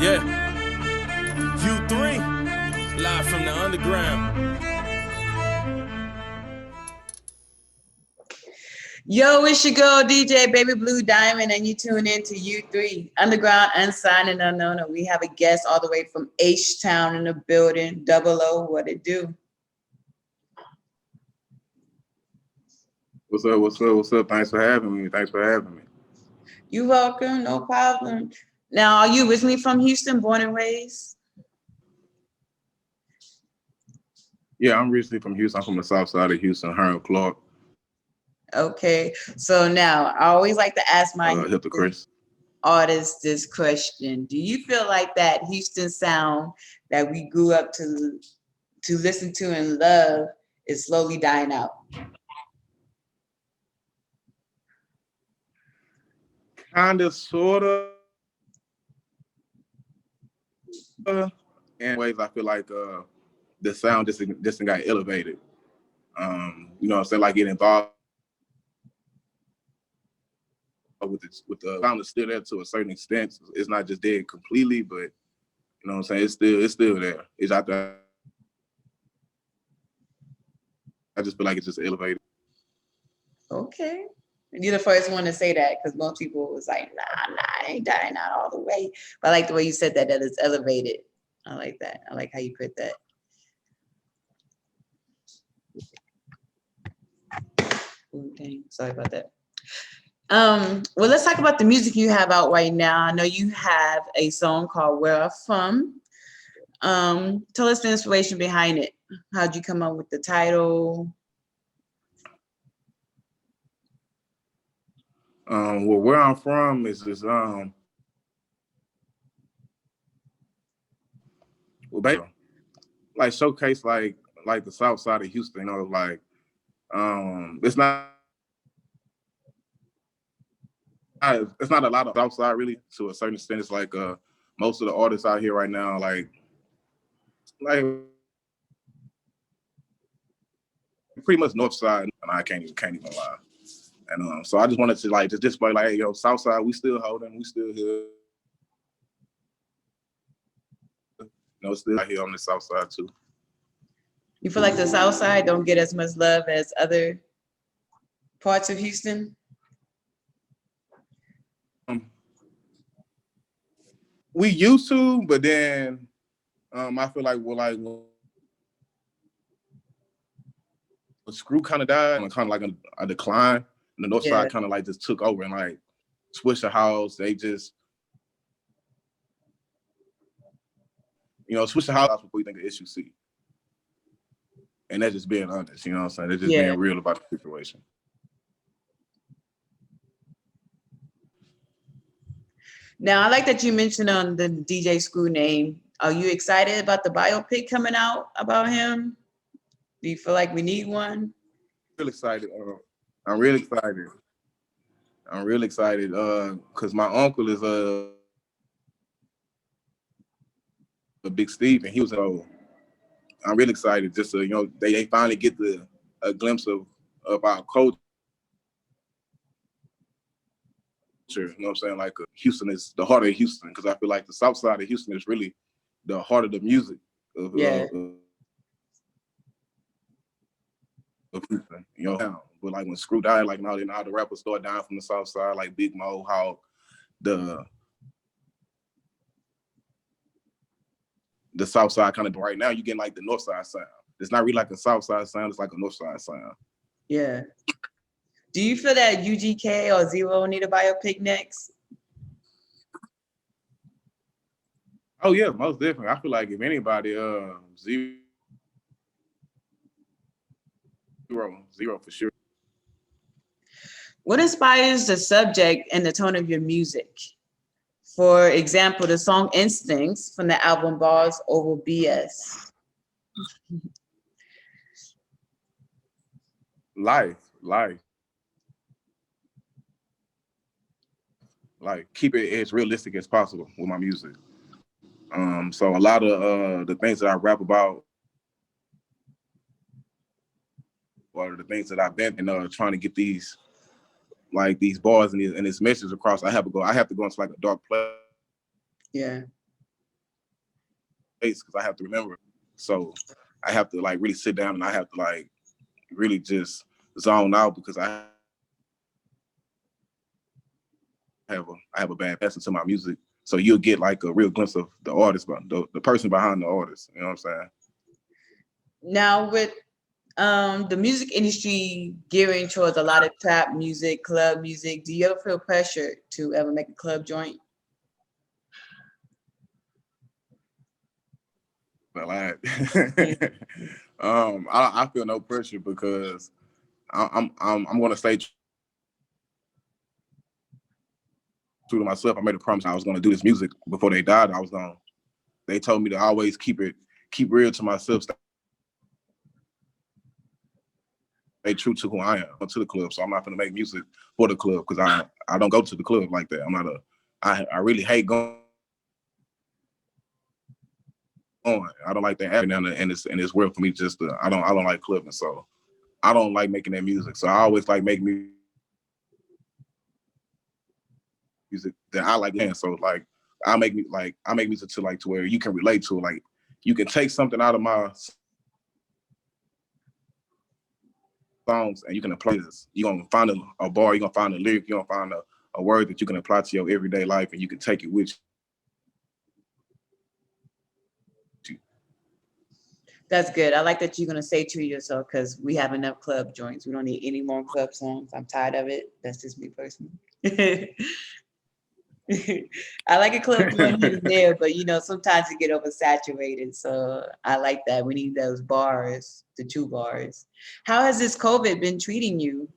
Yeah, U3, live from the underground. Yo, it's your girl DJ Baby Blue Diamond, and you tune in to U3 Underground, Unsigned and Unknown. And we have a guest all the way from H-Town in the building. Dubble0, what it do? What's up? What's up? What's up? Thanks for having me. You welcome, no problem. Now, are you originally from Houston, born and raised? Yeah, I'm originally from Houston. I'm from the south side of Houston, Hearn, Clark. Okay, so now I always like to ask my artists this question. Do you feel like that Houston sound that we grew up to listen to and love is slowly dying out? Kind of, sort of. In ways, I feel like the sound just got elevated. You know what I'm saying? Like get involved with the sound is still there to a certain extent. It's not just dead completely, but you know what I'm saying? It's still there. It's out there. I just feel like it's just elevated. Okay. You're the first one to say that, because most people was like, nah, it ain't dying out all the way. But I like the way you said that it's elevated. I like that. I like how you put that. Ooh, dang, sorry about that. Well, let's talk about the music you have out right now. I know you have a song called Where I'm From. Tell us the inspiration behind it. How'd you come up with the title? Well, where I'm from is well, like showcase like the south side of Houston. You know, like it's not a lot of south side really. To a certain extent, it's like most of the artists out here right now, like pretty much north side, and I can't even lie. And so I just wanted to like just display like, hey, yo, south side, we still holding, we still here. You know, still out here on the south side too. You feel like the south side don't get as much love as other parts of Houston? We used to, but then I feel like when Screw kind of died, and kind of like a decline, and the north side kind of like just took over and like switched the house. They just, you know, switch the house before you think of issue C. And that's just being honest, you know what I'm saying? They're just being real about the situation. Now, I like that you mentioned on the DJ Screw name. Are you excited about the biopic coming out about him? Do you feel like we need one? I'm real excited. I'm real excited because my uncle is a Big Steve, and he was I'm really excited just to, you know, they finally get a glimpse of our culture. You know what I'm saying? Like Houston is the heart of Houston, because I feel like the south side of Houston is really the heart of the music of Houston, you know. But like when Screw died, like now the rappers start dying from the south side, like Big Mo, Hawk, the south side kind of right now, you getting like the north side sound. It's not really like a south side sound, it's like a north side sound. Yeah. Do you feel that UGK or Zero need a biopic next? Oh yeah, most definitely. I feel like if anybody, Zero for sure. What inspires the subject and the tone of your music? For example, the song Instincts from the album Bars Over BS. Life. Like keep it as realistic as possible with my music. So a lot of the things that I rap about or the things that I've been trying to get these bars and this message across, I have to go into like a dark place. Yeah. because I have to remember. So I have to like really sit down and I have to like really just zone out because I have a bad passion to my music. So you'll get like a real glimpse of the artist, but the person behind the artist. You know what I'm saying? Now with the music industry gearing towards a lot of trap music, club music, do you ever feel pressure to ever make a club joint? I feel no pressure because I'm gonna stay true to myself. I made a promise I was gonna do this music before they died. They told me to always keep real to myself, stay true to who I am, to the club. So I'm not gonna make music for the club because I don't go to the club like that. I really hate going on. I don't like that happening in this world for me. I don't like clubbing, so I don't like making that music. So I always like make music that I like. So like I make music to where you can relate to it. Like you can take something out of my songs and you can apply this. You're gonna find a bar, you're gonna find a lyric, you're gonna find a word that you can apply to your everyday life and you can take it with you. That's good. I like that you're gonna say to yourself because we have enough club joints. We don't need any more club songs. I'm tired of it. That's just me personally. I like a club joint here and there, but sometimes it get oversaturated. So I like that. We need those bars, the 2 bars. How has this COVID been treating you?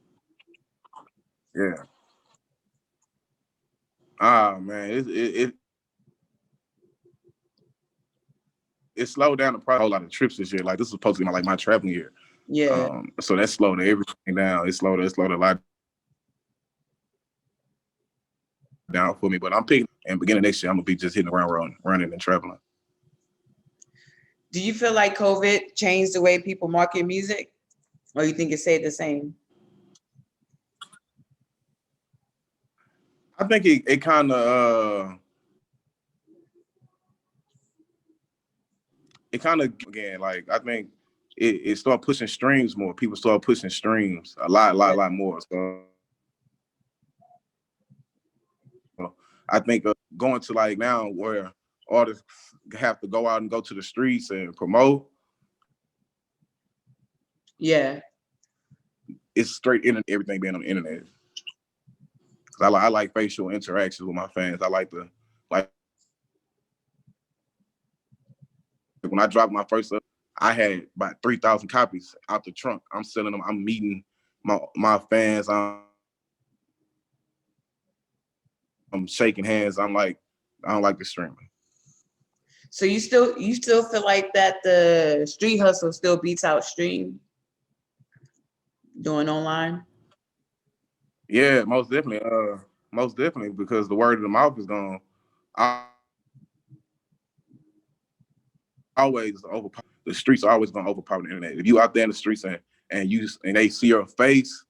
Yeah. Man, it slowed down the process. A whole lot of trips this year. Like this is supposed to be my traveling year. Yeah. So that slowed everything down. It slowed a lot down for me. But I'm picking, and beginning next year, I'm gonna be just hitting around, running and traveling. Do you feel like COVID changed the way people market music, or you think it stayed the same? I think it kind of again, like I think it started pushing streams more. People started pushing streams a lot more. So I think going to like now where artists have to go out and go to the streets and promote. Yeah. It's straight internet, everything being on the internet. I like facial interactions with my fans. I like when I dropped my first I had about 3,000 copies out the trunk. I'm selling them. I'm meeting my fans. I'm shaking hands. I don't like the streaming. So you still feel like that the street hustle still beats out stream doing online? Yeah, most definitely, because the word of the mouth is gonna always overpower. The streets are always gonna overpower the internet. If you out there in the streets and they see your face,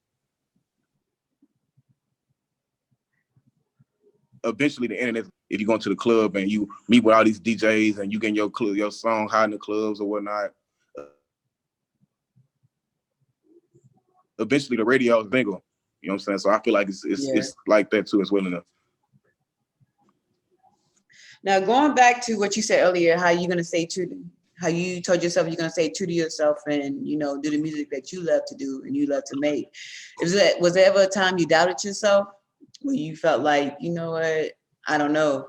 eventually the internet. If you go to the club and you meet with all these DJs and you get your song high in the clubs or whatnot, eventually the radio is bingo. You know what I'm saying? So I feel like it's like that too as well enough. Now going back to what you said earlier, how you told yourself you're gonna stay true to yourself and do the music that you love to do and you love to make. Was there ever a time you doubted yourself where you felt like, you know what, I don't know,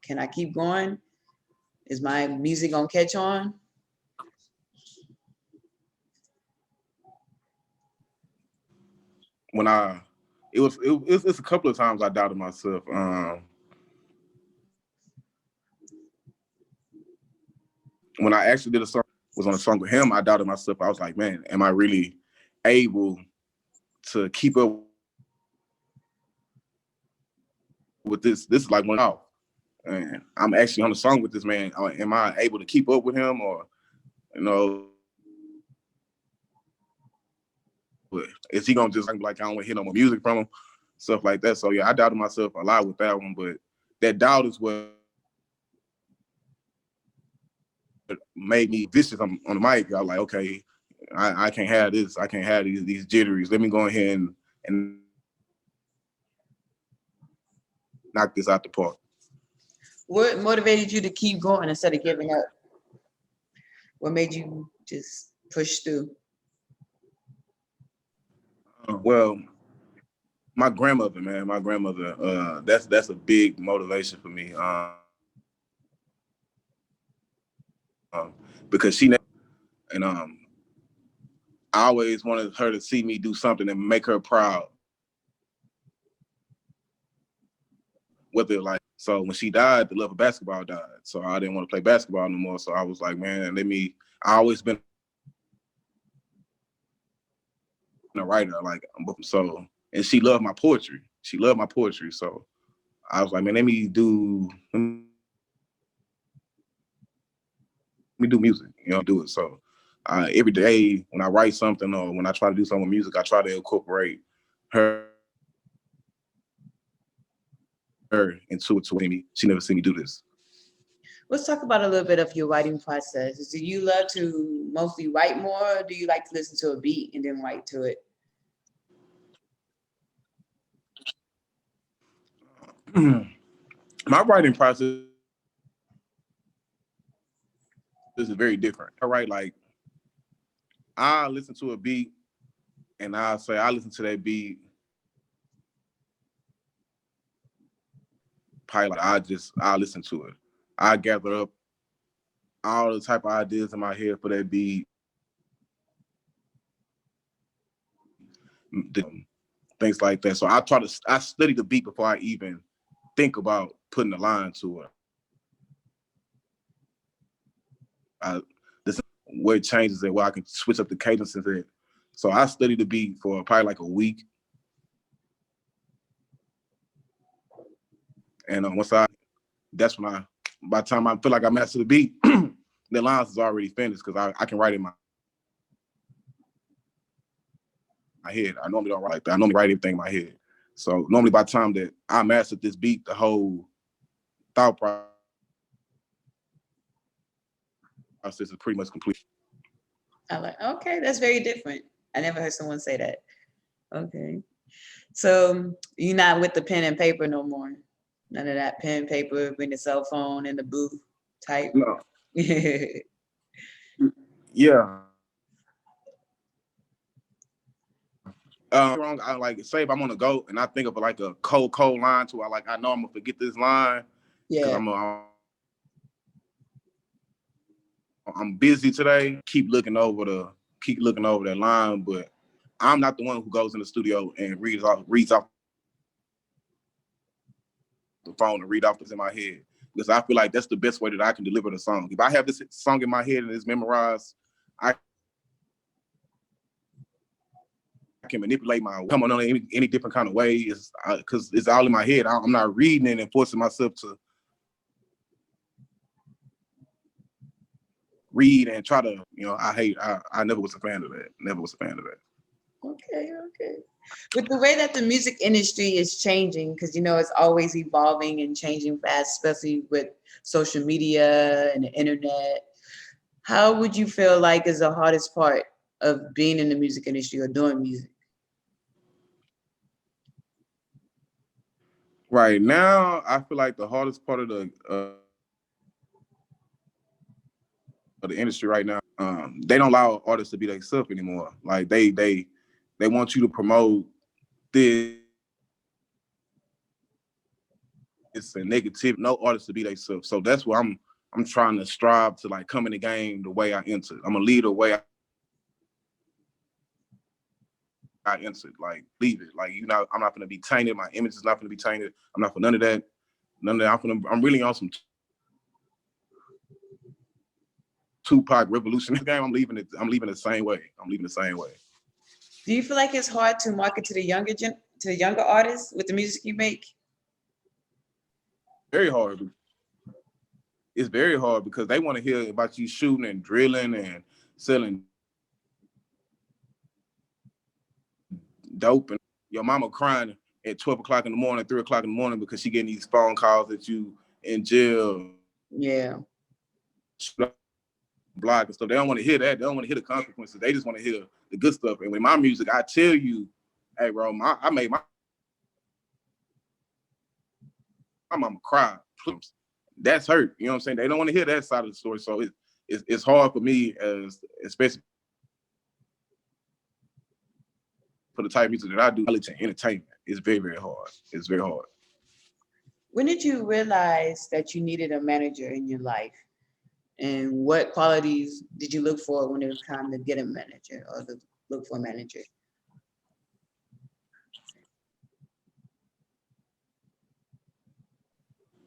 can I keep going? Is my music gonna catch on? When it's a couple of times I doubted myself. When I actually did was on a song with him, I doubted myself. I was like, man, am I really able to keep up with this? This is like one off. And I'm actually on the song with this man. Am I able to keep up with him, or is he gonna just like I don't want to hear no more music from him, stuff like that? So yeah, I doubted myself a lot with that one, but that doubt is what made me vicious on the mic. I was like, okay, I can't have this. I can't have these jitteries. Let me go ahead and knock this out the park. What motivated you to keep going instead of giving up? What made you just push through? Well, my grandmother, man, that's a big motivation for me. Because she never, and I always wanted her to see me do something and make her proud. Whether like, so when she died, the love of basketball died. So I didn't want to play basketball no more. So I was like, man, I always been a writer, like, so, and she loved my poetry. She loved my poetry. So I was like, man, let me do music, do it. So every day when I write something or when I try to do something with music, I try to incorporate her into it. She never seen me do this. Let's talk about a little bit of your writing process. Do you love to mostly write more, or do you like to listen to a beat and then write to it? My writing process is very different. I write like, I listen to a beat and I say, I listen to that beat. Probably like I listen to it. I gather up all the type of ideas in my head for that beat. Things like that. So I study the beat before I even think about putting a line to it. This where it changes it, where I can switch up the cadences. So I study the beat for probably like a week. And that's when by the time I feel like I master the beat, the lines is already finished because I can write in my head. I normally don't write like that. I normally write everything in my head. So normally by the time that I mastered this beat, the whole thought process is pretty much complete. I'm like, okay, that's very different. I never heard someone say that. Okay. So you're not with the pen and paper no more? None of that pen, paper, bring the cell phone in the booth type? No. Yeah. Wrong. I like say if I'm on the go and I think of like a cold line to I know I'm gonna forget this line because I'm busy today. Keep looking over that line, but I'm not the one who goes in the studio and reads off the phone and read off what's in my head, because I feel like that's the best way that I can deliver the song. If I have this song in my head and it's memorized, I can manipulate come on any different kind of way, because it's all in my head. I'm not reading it and forcing myself to read and try to, I never was a fan of that. Never was a fan of that. Okay. With the way that the music industry is changing, because it's always evolving and changing fast, especially with social media and the internet, how would you feel like is the hardest part of being in the music industry or doing music? Right now, I feel like the hardest part of the industry right now, they don't allow artists to be themselves anymore. Like they want you to promote this. It's a negative. No artist to be themselves. So that's where I'm trying to strive to come in the game the way I entered. I'm gonna lead the way I entered. Leave it. I'm not gonna be tainted. My image is not gonna be tainted. I'm not for none of that. I'm really on some Tupac revolutionary game. I'm leaving the same way. Do you feel like it's hard to market to the younger artists with the music you make? Very hard. It's very hard because they want to hear about you shooting and drilling and selling dope, and your mama crying at 12 o'clock in the morning, 3 o'clock in the morning because she getting these phone calls that you in jail. Yeah. block and stuff. They don't want to hear that. They don't want to hear the consequences. They just want to hear the good stuff. And with my music, I tell you, hey, bro, I made my mama cry. That's hurt. You know what I'm saying? They don't want to hear that side of the story. So it's hard for me, especially for the type of music that I do, entertainment. It's very, very hard. It's very hard. When did you realize that you needed a manager in your life? And what qualities did you look for when it was time to get a manager or to look for a manager?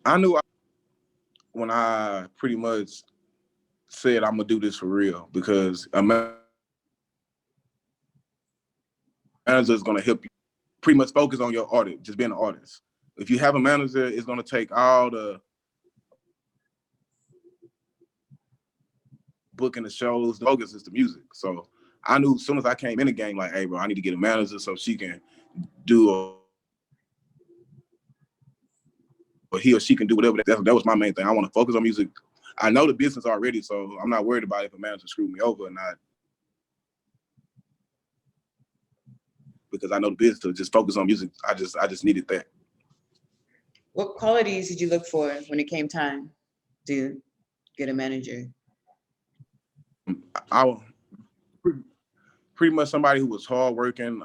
I knew when I pretty much said I'm gonna do this for real, because a manager is gonna help you pretty much focus on your artist, just being an artist. If you have a manager, it's gonna take all the booking the shows, the focus is the music. So I knew as soon as I came in the game, like, hey, bro, I need to get a manager so she can do or he or she can do whatever. That was my main thing. I want to focus on music. I know the business already, so I'm not worried about if a manager screwed me over or not, because I know the business to just focus on music. I just needed that. What qualities did you look for when it came time to get a manager? I was pretty much somebody who was hardworking,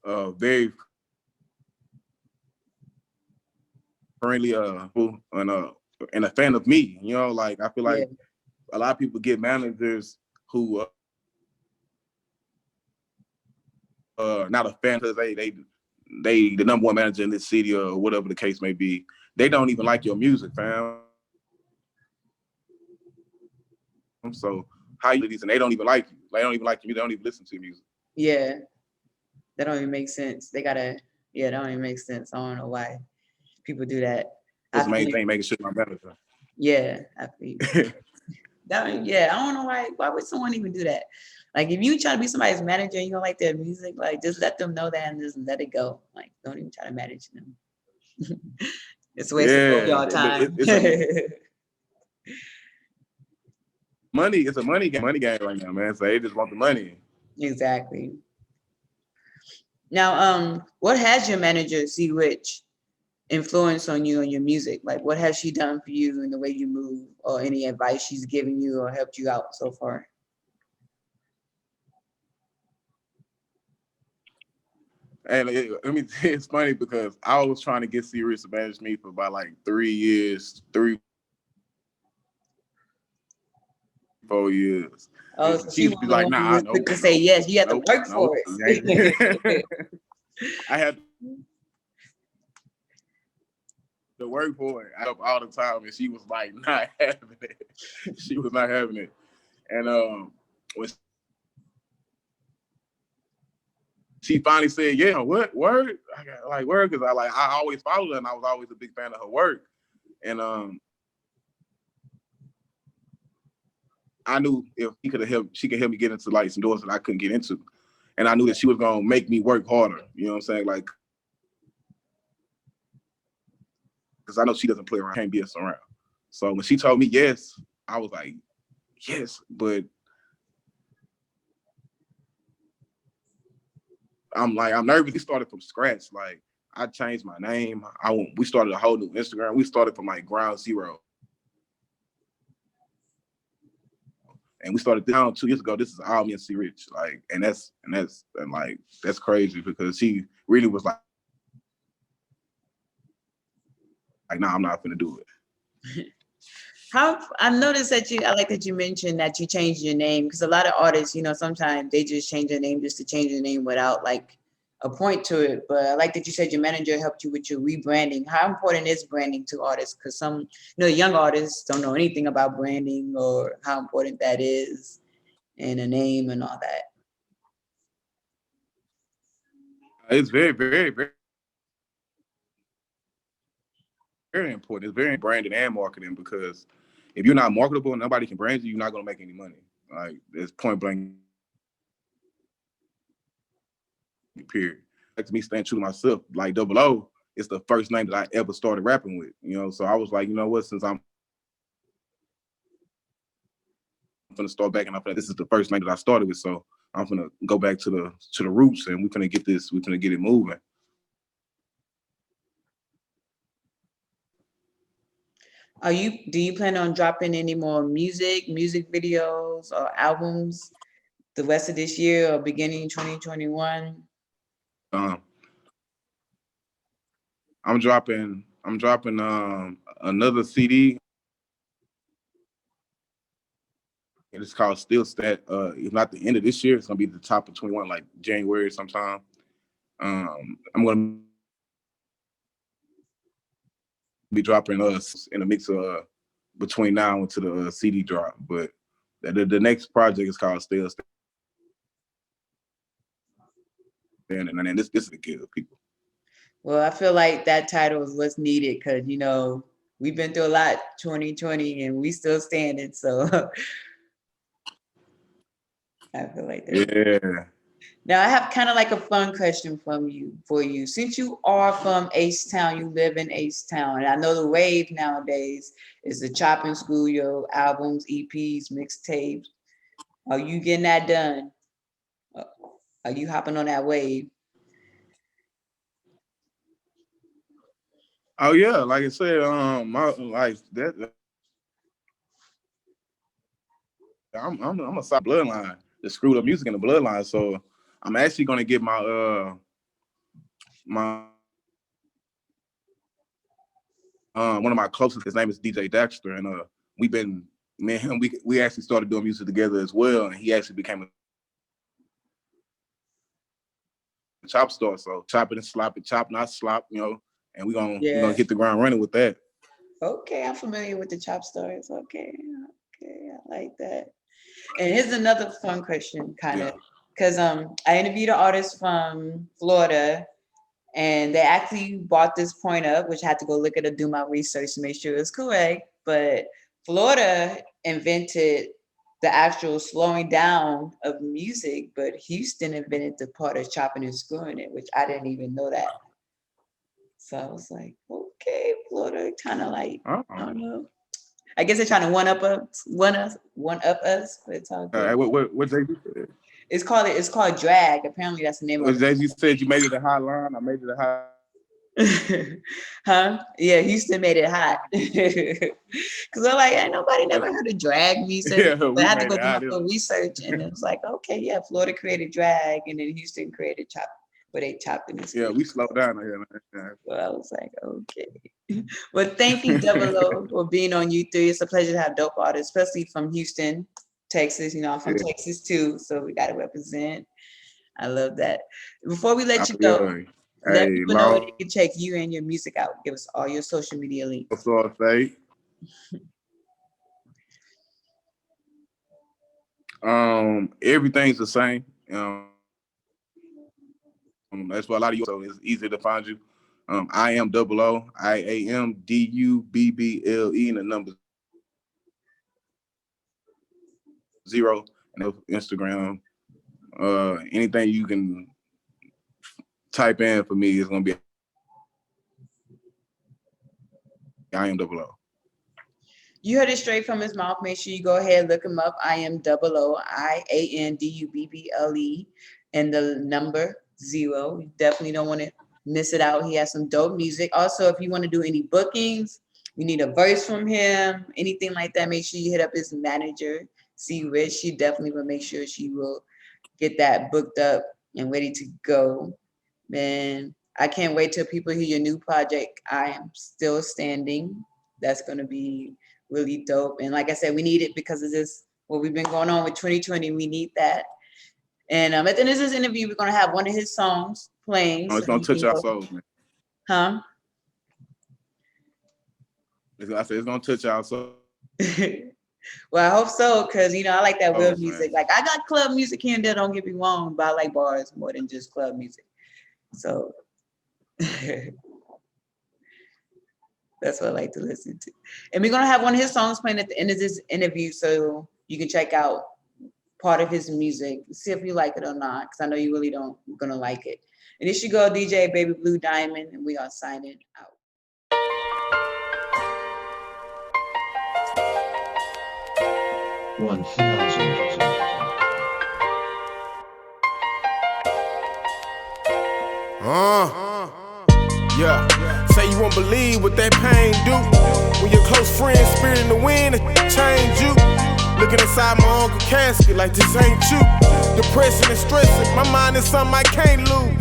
very friendly, and a fan of me. You know, like I feel like a lot of people get managers who not a fan because they the number one manager in this city or whatever the case may be. They don't even like your music, fam. So how you do these and they don't even like you. They don't even like you. They don't even listen to your music. Yeah, that don't even make sense. They gotta, that don't even make sense. I don't know why people do that. That's the main thing, making sure my manager. Yeah, I feel I don't know why would someone even do that? Like if you try to be somebody's manager and you don't like their music, like just let them know that and just let it go. Like don't even try to manage them. It's a waste of y'all time. It's a money game right now, man. So they just want the money. Exactly. Now, what has your manager, C Rich, influence on you and your music? Like what has she done for you in the way you move, or any advice she's given you or helped you out so far? And let me tell you, it's funny because I was trying to get C Rich to manage me for about like 3 years, 4 years. Oh, so she was like, nah, quick to say yes. You have to work for it. I had to work for it all the time, and she was like not having it. She was not having it. And when she finally said, yeah, what word? I got like word, because I always followed her and I was always a big fan of her work. And I knew if she could help me get into like some doors that I couldn't get into. And I knew that she was gonna make me work harder. You know what I'm saying? Like, because I know she doesn't play around, can't be us around. So when she told me yes, I was like, yes, but I'm nervous. We started from scratch. Like I changed my name. We started a whole new Instagram. We started from like ground zero. And we started down 2 years ago. This is all me and C Rich. Like, and that's crazy because she really was like, nah, I'm not gonna do it. I noticed that I like that you mentioned that you changed your name, because a lot of artists, sometimes they just change their name just to change their name without like a point to it. But I like that you said your manager helped you with your rebranding. How important is branding to artists? Because some, young artists don't know anything about branding or how important that is, and a name and all that. It's very, very, very, very important. It's very branding and marketing, because if you're not marketable and nobody can brand you, you're not gonna make any money. Like it's point blank. Period. Like me staying true to myself, like Dubble0 is the first name that I ever started rapping with. So I was like, you know what? Since I'm gonna start back, and I feel like this is the first night that I started with, so I'm gonna go back to the roots, and we're gonna get it moving. Do you plan on dropping any more music videos or albums the rest of this year or beginning 2021? I'm dropping another CD. It's called Still Stat. If not the end of this year, it's gonna be the top of 21, like January sometime. I'm gonna be dropping us in a mix of between now and to the CD drop. But the next project is called Still Stat. And this is the kid people. Well, I feel like that title is what's needed because we've been through a lot 2020 and we still standing. So I feel like that. Yeah. Now I have kind of like a fun question for you. Since you are from H-Town, you live in H-Town, and I know the wave nowadays is the chopping studio albums, EPs, mixtapes. Are you getting that done? Are you hopping on that wave? Oh yeah, like I said, my like that. I'm a side bloodline. The screwed up music in the bloodline, so I'm actually gonna get my one of my closest. His name is DJ Dexter, and me and him, we actually started doing music together as well, and he actually became a chop star. So chopping and slopping, chop not slop, and we're gonna hit the ground running with that. Okay, I'm familiar with the chop stars. Okay, I like that. And here's another fun question, kind of, because I interviewed an artist from Florida, and they actually brought this point up, which I had to go look at it, do my research to make sure it's correct. But Florida invented the actual slowing down of music, but Houston invented the part of chopping and screwing it, which I didn't even know that. So I was like, okay, Florida kind of like, I don't know. I guess they're trying to one up us, but it's all good. What Jay-Z said? It's called drag. Apparently that's the name of it. Jay-Z said you made it a hot line. I made it a hot. Huh? Yeah, Houston made it hot. Cause I'm like, ain't nobody never heard of drag music. Yeah, but I had to go do my full research, and it was like, okay, yeah, Florida created drag, and then Houston created chop, but they chopped in this. Yeah, we slowed down here. So I was like, okay. Well, thank you, Dubble0, for being on U3. It's a pleasure to have dope artists, especially from Houston, Texas. I'm from Texas too, so we got to represent. I love that. Before we let you go, let people know where they can check you and your music out. Give us all your social media links. Everything's the same. That's why a lot of you, so it's easy to find you. I am Dubble0, IAMDUBBLE, and the number 0, and Instagram. Anything you can type in for me is gonna be I am Dubble0. You heard it straight from his mouth. Make sure you go ahead and look him up. I am Dubble0, IANDUBBLE, and the number 0. You definitely don't want to miss it out. He has some dope music. Also, if you want to do any bookings, you need a verse from him, anything like that, make sure you hit up his manager, C Rich. She definitely will make sure she will get that booked up and ready to go. Man, I can't wait till people hear your new project. I am still standing. That's going to be really dope. And like I said, we need it because of this, what we've been going on with 2020. We need that. And at the end of this interview, we're going to have one of his songs playing. Oh, it's going to touch our souls, man. Huh? I said it's going to touch our souls. Well, I hope so, because, I like that real music. Man. Like, I got club music here and there, don't get me wrong, but I like bars more than just club music. So that's what I like to listen to. And we're going to have one of his songs playing at the end of this interview, so you can check out part of his music, see if you like it or not, because I know you really don't gonna like it. And it's your girl DJ Baby Blue Diamond, and we are signing out. One believe what that pain do. When your close friend spirit in the wind, it change you. Looking inside my uncle's casket like this ain't you. Depression and stressing, my mind is something I can't lose.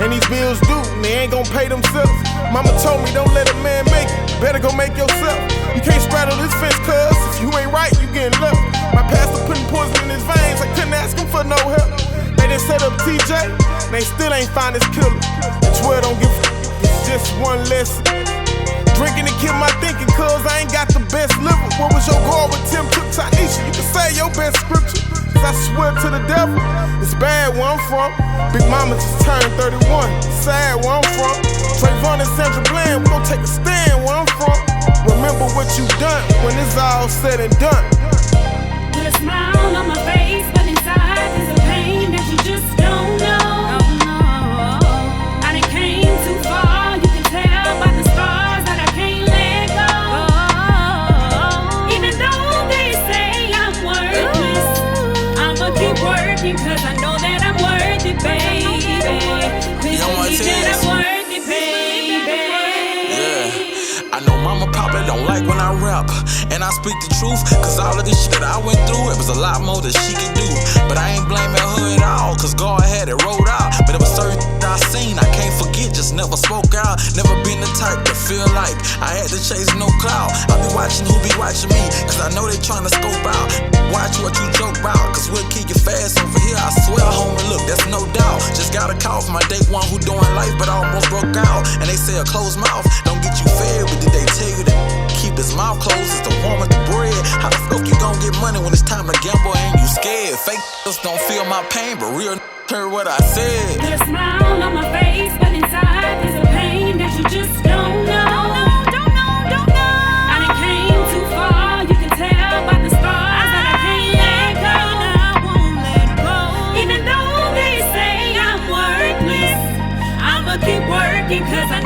And these bills due, and they ain't gon' pay themselves. Mama told me don't let a man make it, better go make yourself. You can't straddle this fence, cuz if you ain't right, you getting left. My pastor putting poison in his veins, I couldn't ask him for no help. They done set up TJ, and they still ain't find his killer. And 12 don't give a it's just one lesson. Drinking to kill my thinking, cuz I ain't got the best liver. What was your goal with Tim took Tanisha? You can say your best scripture, cause I swear to the devil, it's bad where I'm from. Big mama just turned 31, sad where I'm from. Trayvon and Sandra Bland, we gon' take a stand where I'm from. Remember what you done when it's all said and done. With a smile on my face, but inside there's a pain that you just don't know. I done came too far, you can tell by the scars that I can't let go. Even though they say I'm worthless, I'ma keep working cause I know that I'm worth it, baby. Please believe that I'm worth it, baby. Yeah, I know mama probably don't like when I rap, and I speak the truth, cause all of this shit I went through, it was a lot more that she could do. But I ain't blaming her at all, cause God had it rolled out. But it was certain I seen, I can't forget, just never spoke out. Never been the type to feel like I had to chase no clout. I be watching who be watching me, cause I know they tryna scope out. Watch what you joke about, cause we'll kick it fast over here, I swear, homie, look, that's no doubt. Just got a call from my day one who doing life, but almost broke out. And they say a closed mouth don't get you fed, but did they tell you that keep his mouth closed is the warm of the bread? How the fuck you gon' get money when it's time to gamble and you scared? Fake don't feel my pain, but real heard what I said. There's a smile on my face, but inside there's a pain that you just don't know. I done came too far, you can tell by the scars that I can't let go. I won't let go. Even though they say I'm worthless, I'ma keep working cause I